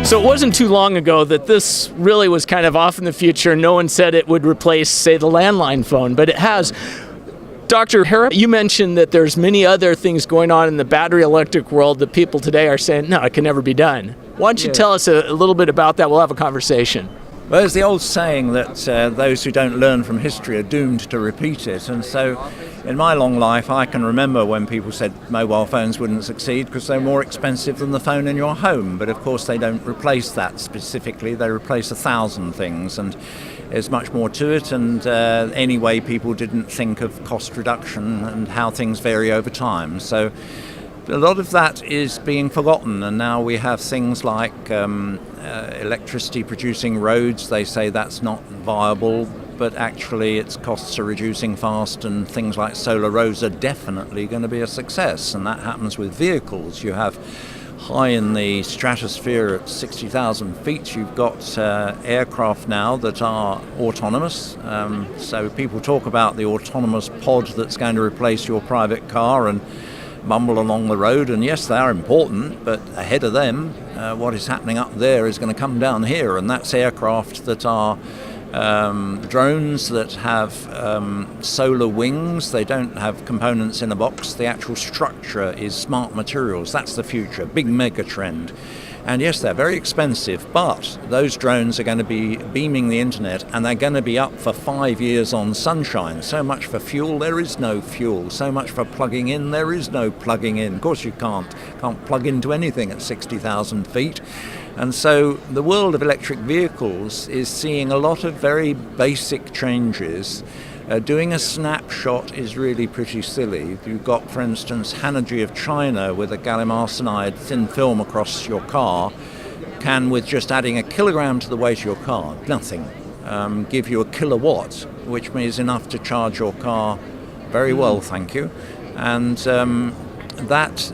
So it wasn't too long ago that this really was kind of off in the future. No one said it would replace, say, the landline phone, but it has. Dr. Harrop, you mentioned that there's many other things going on in the battery electric world that people today are saying, no, it can never be done. Why don't you tell us a little bit about that? We'll have a conversation. Well, there's the old saying that those who don't learn from history are doomed to repeat it. And so in my long life, I can remember when people said mobile phones wouldn't succeed because they're more expensive than the phone in your home. But of course, they don't replace that specifically. They replace 1,000 things. And there's much more to it. And anyway, people didn't think of cost reduction and how things vary over time. So a lot of that is being forgotten, and now we have things like electricity producing roads. They say that's not viable, but actually its costs are reducing fast, and things like solar roads are definitely going to be a success, and that happens with vehicles. You have high in the stratosphere at 60,000 feet, you've got aircraft now that are autonomous. So people talk about the autonomous pod that's going to replace your private car and mumble along the road, and yes, they are important, but ahead of them, what is happening up there is going to come down here, and that's aircraft that are drones that have solar wings. They don't have components in a box. The actual structure is smart materials. That's the future, big mega trend. And yes, they're very expensive, but those drones are going to be beaming the internet, and they're going to be up for 5 years on sunshine. So much for fuel, there is no fuel. So much for plugging in, there is no plugging in. Of course you can't plug into anything at 60,000 feet. And so the world of electric vehicles is seeing a lot of very basic changes. Doing a snapshot is really pretty silly. You've got, for instance, Hanergy of China with a gallium arsenide thin film across your car can, with just adding a kilogram to the weight of your car, nothing, give you a kilowatt, which is enough to charge your car very well, thank you. And that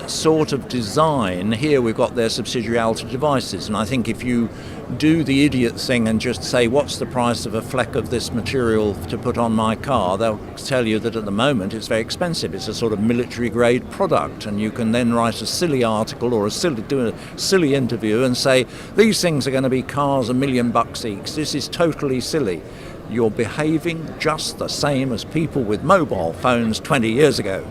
sort of design, here we've got their subsidiary Alta Devices, and I think if you do the idiot thing and just say, what's the price of a fleck of this material to put on my car, they'll tell you that at the moment it's very expensive. It's a sort of military grade product, and you can then write a silly article or do a silly interview and say, these things are going to be cars $1 million each. This is totally silly. You're behaving just the same as people with mobile phones 20 years ago,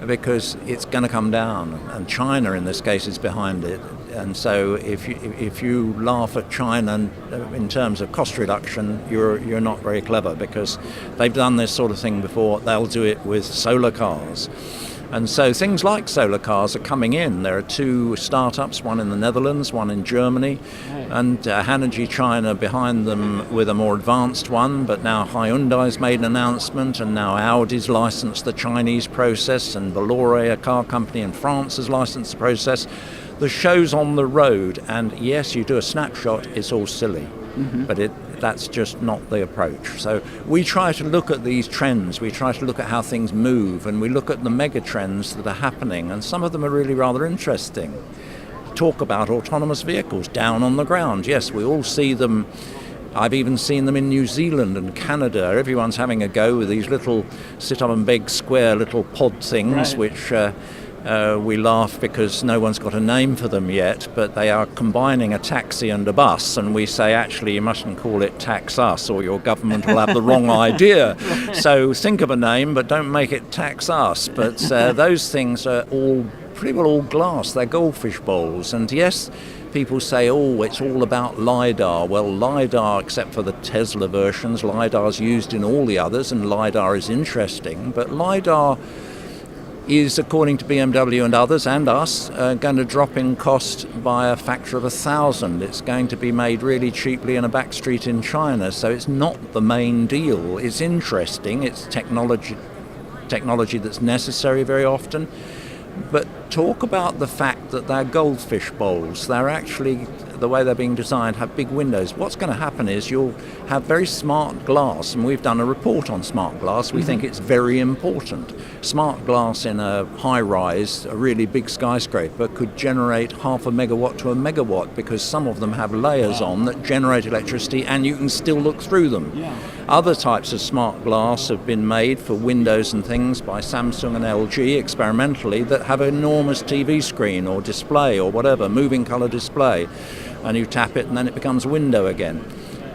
because it's going to come down, and China in this case is behind it. And so if you laugh at China in terms of cost reduction, you're not very clever, because they've done this sort of thing before. They'll do it with solar cars. And so things like solar cars are coming in. There are 2 startups, one in the Netherlands, one in Germany, and Hanergy China behind them with a more advanced one. But now Hyundai's made an announcement, and now Audi's licensed the Chinese process, and Bolloré, a car company in France, has licensed the process. The show's on the road, and yes, you do a snapshot, it's all silly. But that's just not the approach. So we try to look at these trends, we try to look at how things move, and we look at the mega trends that are happening, and some of them are really rather interesting. Talk about autonomous vehicles down on the ground. Yes, we all see them. I've even seen them in New Zealand and Canada. Everyone's having a go with these little sit-up-and-beg square little pod things, which we laugh because no one's got a name for them yet, but they are combining a taxi and a bus, and we say, actually, you mustn't call it Tax Us, or your government will have the wrong idea. So think of a name, but don't make it Tax Us. But those things are pretty well all glass. They're goldfish bowls. And yes, people say, oh, it's all about LiDAR. Well, LiDAR, except for the Tesla versions, LiDAR is used in all the others, and LiDAR is interesting, but LiDAR is, according to BMW and others and us, going to drop in cost by a factor of 1,000. It's going to be made really cheaply in a back street in China, so it's not the main deal. It's interesting, it's technology that's necessary very often, but talk about the fact that they're goldfish bowls. They're actually, the way they're being designed, have big windows. What's going to happen is you'll have very smart glass, and we've done a report on smart glass. We think it's very important. Smart glass in a high-rise, a really big skyscraper, could generate 0.5 megawatt to 1 megawatt, because some of them have layers on that generate electricity, and you can still look through them. Other types of smart glass have been made for windows and things by Samsung and LG experimentally, that have an enormous TV screen or display or whatever, moving color display. and you tap it and then it becomes a window again.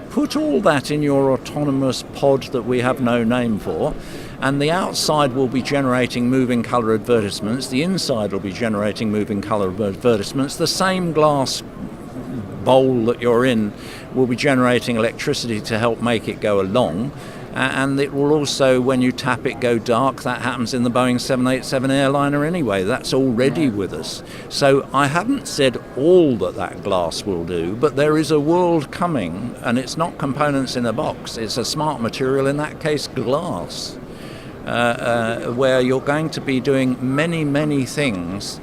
Put all that in your autonomous pod that we have no name for, and the outside will be generating moving colour advertisements, the inside will be generating moving colour advertisements, the same glass bowl that you're in will be generating electricity to help make it go along, and it will also, when you tap it, go dark. That happens in the Boeing 787 airliner anyway. That's already with us. So I haven't said all that glass will do, but there is a world coming, and it's not components in a box. It's a smart material, in that case glass, where you're going to be doing many, many things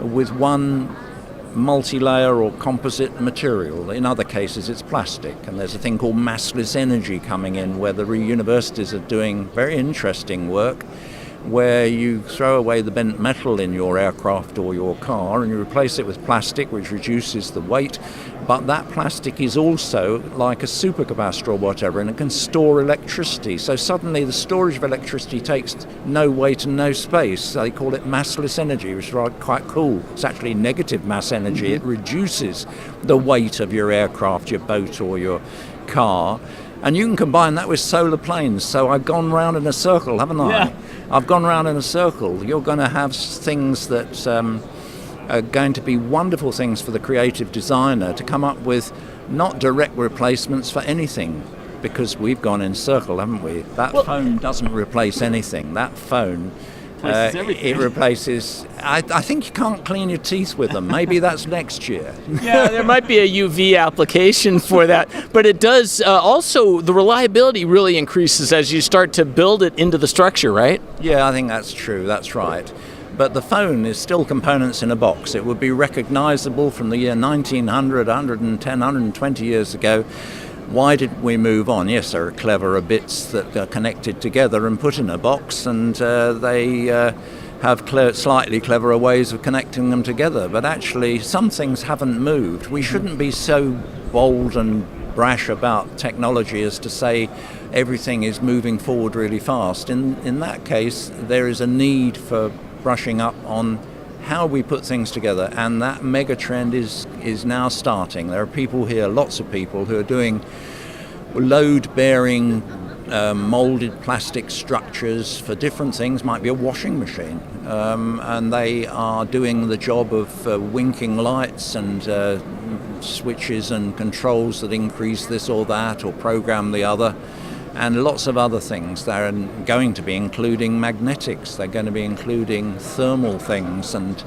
with one multi-layer or composite material. In other cases it's plastic, and there's a thing called massless energy coming in, where the universities are doing very interesting work where you throw away the bent metal in your aircraft or your car and you replace it with plastic, which reduces the weight, but that plastic is also like a supercapacitor or whatever, and it can store electricity. So suddenly the storage of electricity takes no weight and no space. So they call it massless energy, which is quite cool. It's actually negative mass energy. It reduces the weight of your aircraft, your boat or your car. And you can combine that with solar planes. So I've gone round in a circle, haven't I? Yeah. I've gone round in a circle. You're going to have things that are going to be wonderful things for the creative designer to come up with, not direct replacements for anything, because we've gone in circle, haven't we? That phone doesn't replace anything. That phone, it replaces... I think you can't clean your teeth with them. Maybe that's next year. Yeah, there might be a UV application for that, but it does also, the reliability really increases as you start to build it into the structure, right? Yeah, I think that's true. That's right. But the phone is still components in a box. It would be recognizable from the year 1900, 110, 120 years ago. Why did we move on? Yes, there are cleverer bits that are connected together and put in a box, and they have slightly cleverer ways of connecting them together. But actually, some things haven't moved. We shouldn't be so bold and brash about technology as to say everything is moving forward really fast. In that case, there is a need for brushing up on how we put things together, and that mega trend is now starting. There are people here, lots of people, who are doing load-bearing molded plastic structures for different things. Might be a washing machine, and they are doing the job of winking lights and switches and controls that increase this or that or program the other, and lots of other things. They're going to be including magnetics, they're going to be including thermal things, and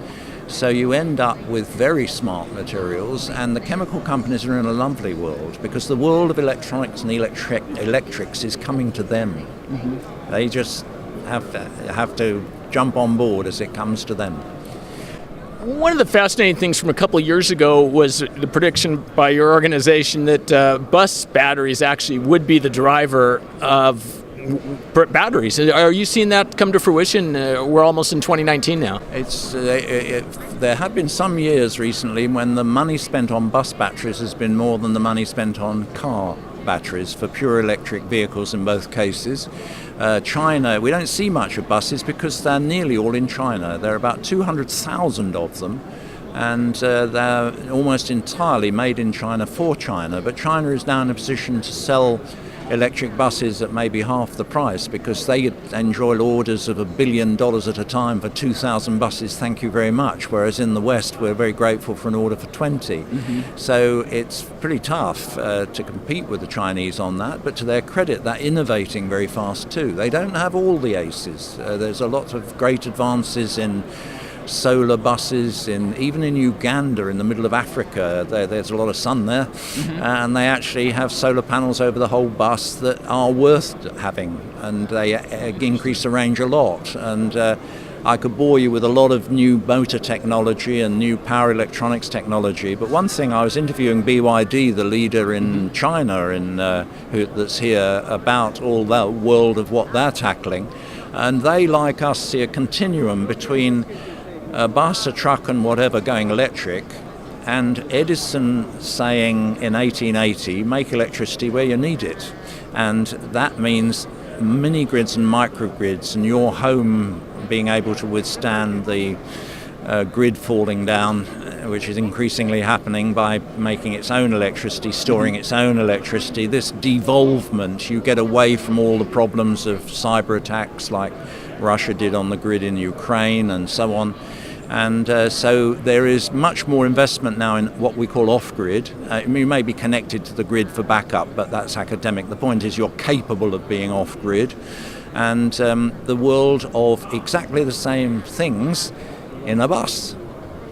so you end up with very smart materials, and the chemical companies are in a lovely world, because the world of electronics and electrics is coming to them. Mm-hmm. They just have to jump on board as it comes to them. One of the fascinating things from a couple of years ago was the prediction by your organization that bus batteries actually would be the driver of batteries. Are you seeing that come to fruition? We're almost in 2019 now. There have been some years recently when the money spent on bus batteries has been more than the money spent on car batteries for pure electric vehicles in both cases. China, we don't see much of buses because they're nearly all in China. There are about 200,000 of them, and they're almost entirely made in China for China. But China is now in a position to sell electric buses at maybe half the price, because they enjoy orders of $1 billion at a time for 2,000 buses, thank you very much, whereas in the West we're very grateful for an order for 20. Mm-hmm. So it's pretty tough to compete with the Chinese on that, but to their credit, they're innovating very fast too. They don't have all the aces. There's a lot of great advances in solar buses, even in Uganda, in the middle of Africa. There's a lot of sun there, mm-hmm. And they actually have solar panels over the whole bus that are worth having, and they increase the range a lot. And I could bore you with a lot of new motor technology and new power electronics technology, but one thing, I was interviewing BYD, the leader in China that's here, about all that world of what they're tackling, and they, like us, see a continuum between a bus, a truck and whatever going electric, and Edison saying in 1880, make electricity where you need it. And that means mini grids and microgrids, and your home being able to withstand the grid falling down which is increasingly happening by making its own electricity, storing its own electricity. This devolvement, you get away from all the problems of cyber attacks like Russia did on the grid in Ukraine and so on. And so there is much more investment now in what we call off-grid. You may be connected to the grid for backup, but that's academic. The point is you're capable of being off-grid. And the world of exactly the same things in a bus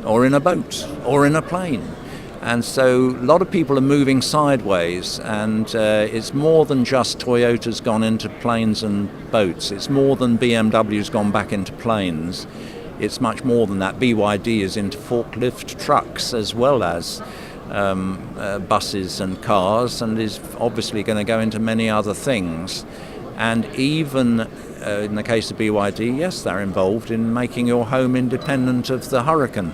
or in a boat or in a plane. And so a lot of people are moving sideways, and it's more than just Toyota's gone into planes and boats. It's more than BMW's gone back into planes. It's much more than that. BYD is into forklift trucks as well as buses and cars, and is obviously going to go into many other things. And even in the case of BYD, yes, they're involved in making your home independent of the hurricane.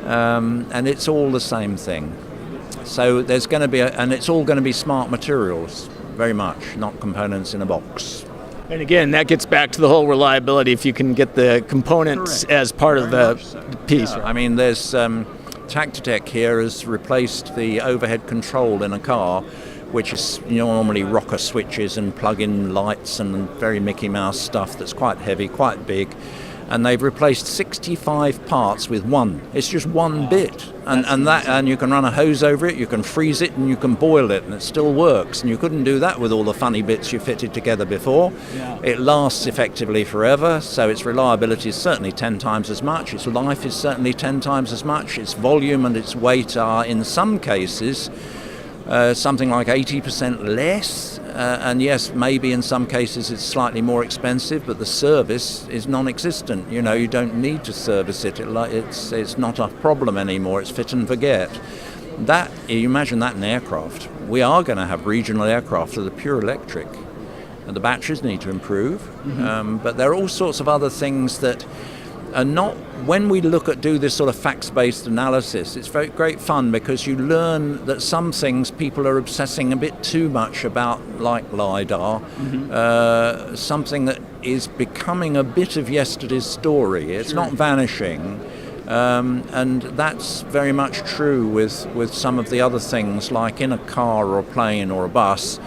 And it's all the same thing. So there's going to be, and it's all going to be smart materials, very much, not components in a box. And again, that gets back to the whole reliability, if you can get the components as part of the piece. Yeah. I mean, there's Tactitech here has replaced the overhead control in a car, which is normally rocker switches and plug-in lights and very Mickey Mouse stuff that's quite heavy, quite big. And they've replaced 65 parts with one. It's just one bit. And you can run a hose over it, you can freeze it, and you can boil it, and it still works. And you couldn't do that with all the funny bits you fitted together before. Yeah. It lasts effectively forever, so its reliability is certainly 10 times as much. Its life is certainly 10 times as much. Its volume and its weight are, in some cases, something like 80% less. And yes, maybe in some cases it's slightly more expensive, but the service is non-existent. You don't need to service it. It's not a problem anymore. It's fit and forget. That, you imagine that in aircraft. We are going to have regional aircraft that are pure electric. And the batteries need to improve. But there are all sorts of other things that are not, when we do this sort of facts-based analysis, it's very great fun because you learn that some things people are obsessing a bit too much about, like LiDAR, something that is becoming a bit of yesterday's story. It's not vanishing, and that's very much true with some of the other things, like in a car or a plane or a bus.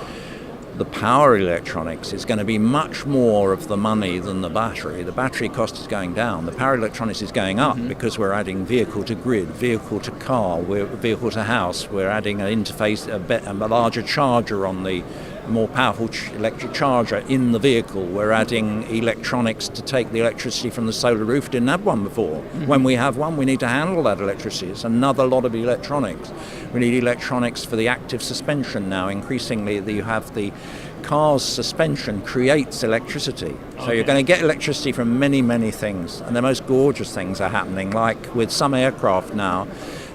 The power electronics is going to be much more of the money than the battery. The battery cost is going down. The power electronics is going up because we're adding vehicle to grid, vehicle to car, vehicle to house. We're adding an interface, a larger charger on the more powerful electric charger in the vehicle. We're adding electronics to take the electricity from the solar roof. Didn't have one before. When we have one, we need to handle that electricity. It's another lot of electronics. We need electronics for the active suspension now. Increasingly, you have the car's suspension creates electricity. So you're going to get electricity from many, many things. And the most gorgeous things are happening, like with some aircraft now,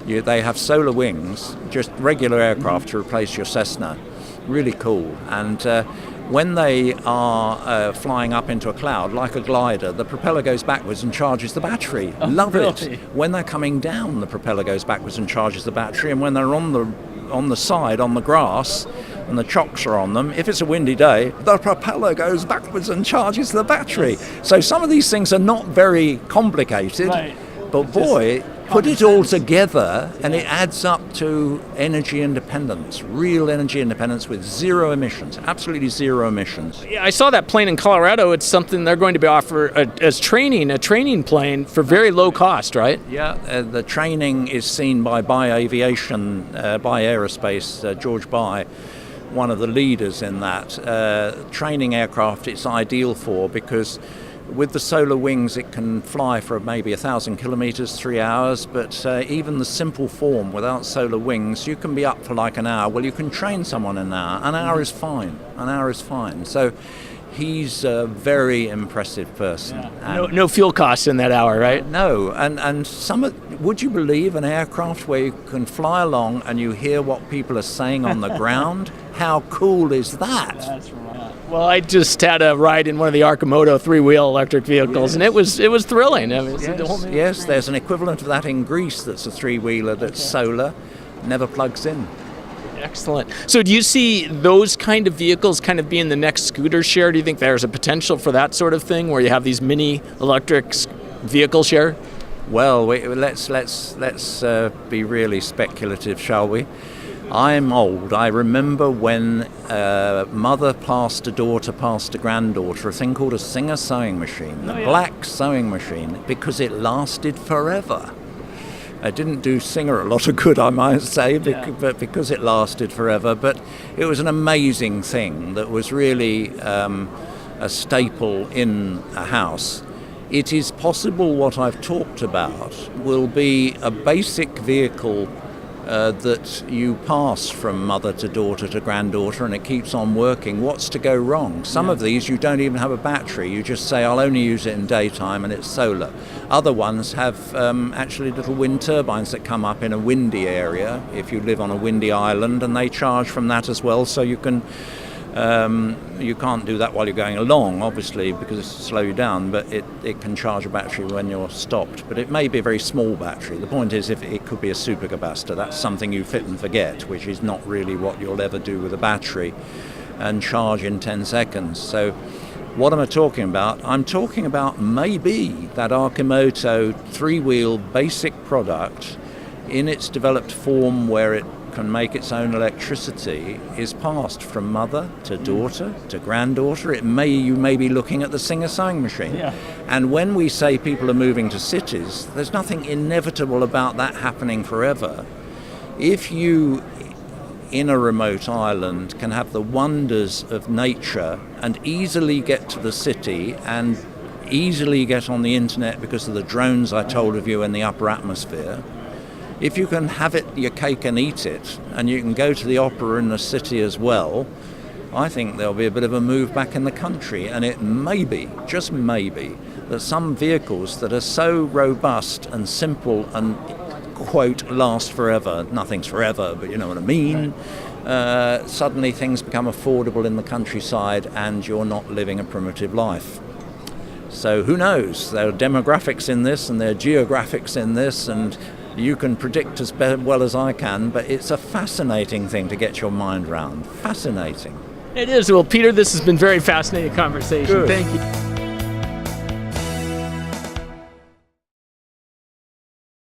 they have solar wings, just regular aircraft to replace your Cessna. Really cool. And when they are flying up into a cloud, like a glider, the propeller goes backwards and charges the battery. Love it. When they're coming down, the propeller goes backwards and charges the battery. And when they're on the side, on the grass, and the chocks are on them, if it's a windy day, the propeller goes backwards and charges the battery. So some of these things are not very complicated, but boy, put it all together and it adds up to energy independence, real energy independence with zero emissions, absolutely zero emissions. Yeah, I saw that plane in Colorado. It's something they're going to be offered as training, a training plane for very low cost, right? Yeah, the training is seen by Aviation, by Aerospace, George By, one of the leaders in that. Training aircraft it's ideal for because with the solar wings, it can fly for maybe 1,000 kilometers, 3 hours, but even the simple form without solar wings, you can be up for like an hour. Well, you can train someone in an hour. An hour is fine. An hour is fine. So he's a very impressive person. Yeah. No fuel costs in that hour, right? No. And would you believe an aircraft where you can fly along and you hear what people are saying on the ground? How cool is that? That's right. Well, I just had a ride in one of the Arcimoto three-wheel electric vehicles, and it was thrilling. I mean, yes, there's an equivalent of that in Greece that's a three-wheeler that's solar, never plugs in. Excellent. So do you see those kind of vehicles kind of being the next scooter share? Do you think there's a potential for that sort of thing where you have these mini electric vehicle share? Well, let's be really speculative, shall we? I'm old. I remember when mother passed a daughter, passed a granddaughter, a thing called a Singer sewing machine, the black sewing machine, because it lasted forever. It didn't do Singer a lot of good, I might say, but because it lasted forever. But it was an amazing thing that was really a staple in a house. It is possible what I've talked about will be a basic vehicle that you pass from mother to daughter to granddaughter, and it keeps on working. What's to go wrong? Some of these you don't even have a battery. You just say, I'll only use it in daytime, and it's solar. Other ones have actually little wind turbines that come up in a windy area, if you live on a windy island, and they charge from that as well, so you can... you can't do that while you're going along, obviously, because it'll slow you down, but it can charge a battery when you're stopped. But it may be a very small battery. The point is, if it could be a supercapacitor, that's something you fit and forget, which is not really what you'll ever do with a battery, and charge in 10 seconds. So what am I talking about? I'm talking about maybe that Arkimoto three-wheel basic product in its developed form where it can make its own electricity is passed from mother to daughter to granddaughter. You may be looking at the Singer sewing machine. Yeah. And when we say people are moving to cities, there's nothing inevitable about that happening forever. If you, in a remote island, can have the wonders of nature and easily get to the city and easily get on the internet because of the drones I told of you in the upper atmosphere, if you can have it, your cake and eat it, and you can go to the opera in the city as well, I think there'll be a bit of a move back in the country. And it may be, just maybe, that some vehicles that are so robust and simple and, quote, last forever, nothing's forever, but you know what I mean, suddenly things become affordable in the countryside and you're not living a primitive life. So who knows? There are demographics in this and there are geographics in this, and you can predict as well as I can, but it's a fascinating thing to get your mind round. Fascinating. It is. Well, Peter, this has been very fascinating conversation. Good. Thank you.